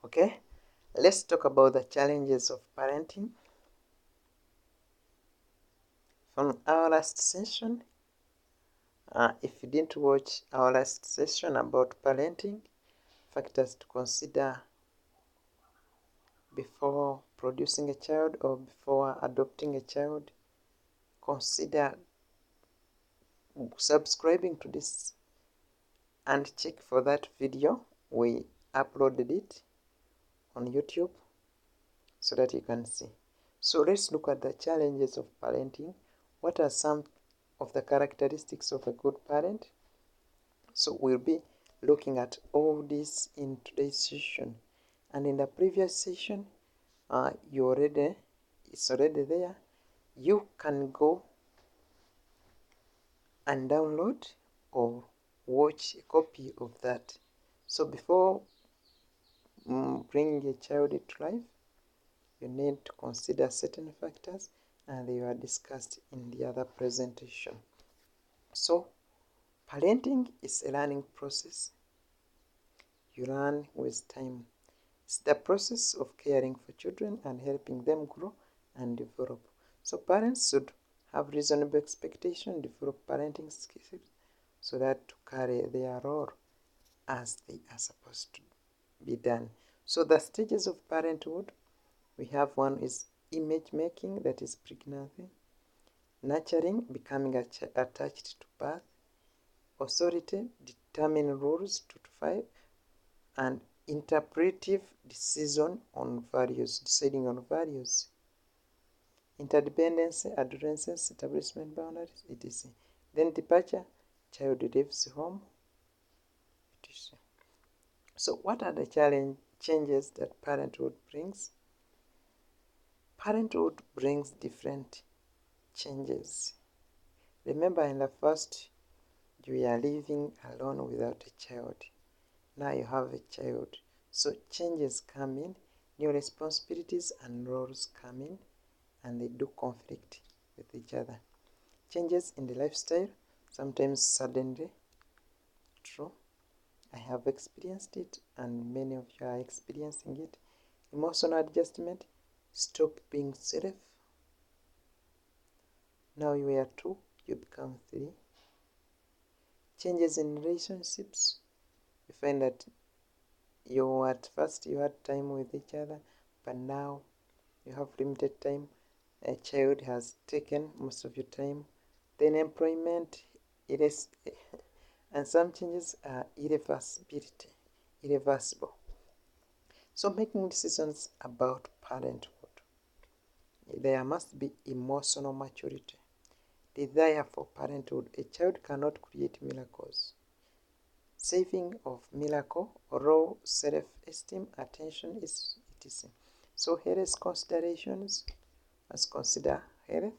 Okay, let's talk about the challenges of parenting. From our last session, if you didn't watch our last session about parenting, factors to consider before producing a child or before adopting a child, consider subscribing to this and check for that video. We uploaded it on YouTube so that you can see. So let's look at the challenges of parenting. What are some of the characteristics of a good parent? So we'll be looking at all this in today's session. And in the previous session, it's already there. You can go and download or watch a copy of that. So before bringing a child into life, you need to consider certain factors, and they were discussed in the other presentation. So parenting is a learning process. You learn with time. It's the process of caring for children and helping them grow and develop. So parents should have reasonable expectation, develop parenting skills so that to carry their role as they are supposed to be done. So the stages of parenthood, we have one is image making, that is pregnancy, nurturing, becoming attached to birth, authority, determine rules 2 to 5, and interpretive decision on values, deciding on values, interdependence, adolescence, establishment boundaries, etc. Then departure, child leaves home, etc. So what are the changes that parenthood brings? Parenthood brings different changes. Remember, in the first, you are living alone without a child. Now you have a child. So changes come in, new responsibilities and roles come in, and they do conflict with each other. Changes in the lifestyle, sometimes suddenly. True. I have experienced it, and many of you are experiencing it. Emotional adjustment, stop being self. Now you are 2, you become 3. Changes in relationships, you find that at first you had time with each other, but now you have limited time. A child has taken most of your time. Then employment, it is, and some changes are irreversible. So making decisions about parenthood, there must be emotional maturity. Desire for parenthood, a child cannot create miracles. Saving of miracle, raw self-esteem, attention is etc. So health considerations, must consider health.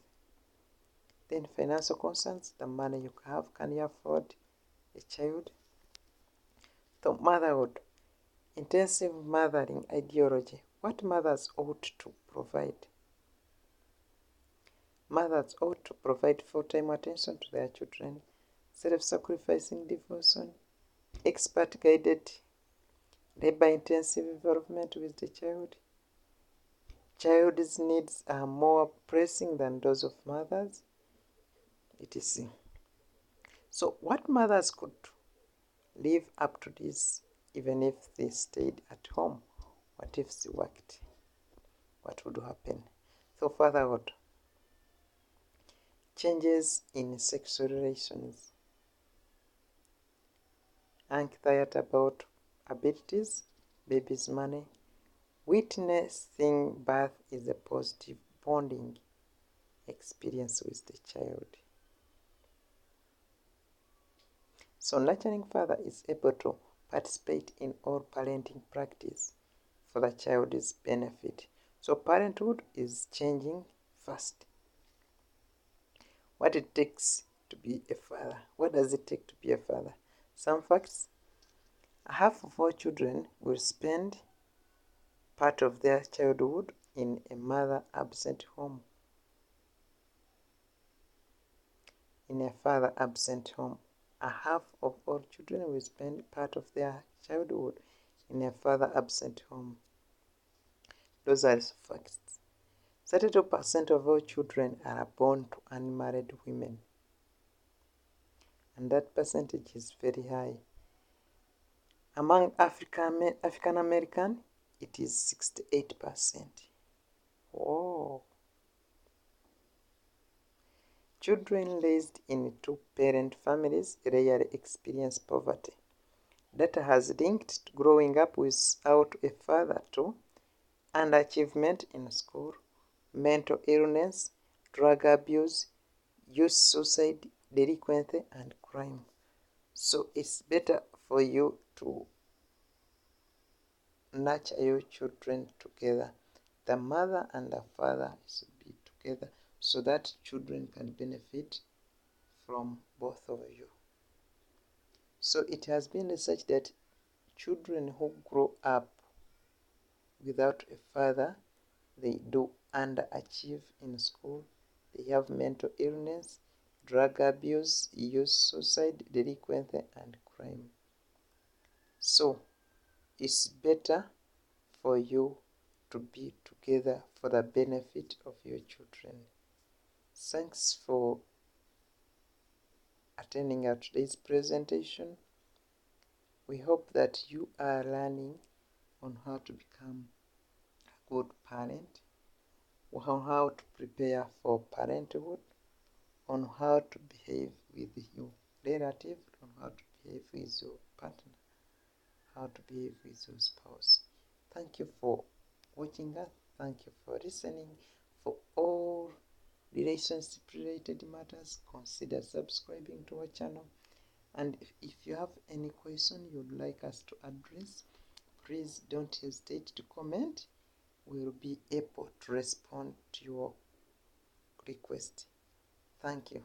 Then financial concerns, the money you have, can you afford a child? So motherhood, intensive mothering ideology, what mothers ought to provide. Mothers ought to provide full-time attention to their children, self-sacrificing devotion, expert-guided, labor-intensive involvement with the child. Child's needs are more pressing than those of mothers, etc. So what mothers could live up to this even if they stayed at home? What if they worked? What would happen? So fatherhood, changes in sexual relations, anxiety about abilities, baby's money, witnessing birth is a positive bonding experience with the child. So nurturing father is able to participate in all parenting practice for the child's benefit. So parenthood is changing fast. What it takes to be a father. What does it take to be a father? Some facts. Half of all children will spend part of their childhood in a mother-absent home. In a father-absent home. A half of all children will spend part of their childhood in a father absent home. Those are facts. 32% of all children are born to unmarried women, and that percentage is very high. Among African American, it is 68%. Oh. Children raised in two-parent families rarely experience poverty. Data has linked growing up without a father to underachievement in school, mental illness, drug abuse, youth suicide, delinquency, and crime. So it's better for you to nurture your children together. The mother and the father should be together so that children can benefit from both of you. So it has been researched that children who grow up without a father, they do underachieve in school. They have mental illness, drug abuse, youth suicide, delinquency, and crime. So it's better for you to be together for the benefit of your children. Thanks for attending our today's presentation. We hope that you are learning on how to become a good parent, on how to prepare for parenthood, on how to behave with your relative, on how to behave with your partner, how to behave with your spouse. Thank you for watching us. Thank you for listening. For all relationship related matters, consider subscribing to our channel. And if you have any question you'd like us to address, please don't hesitate to comment. We'll be able to respond to your request. Thank you.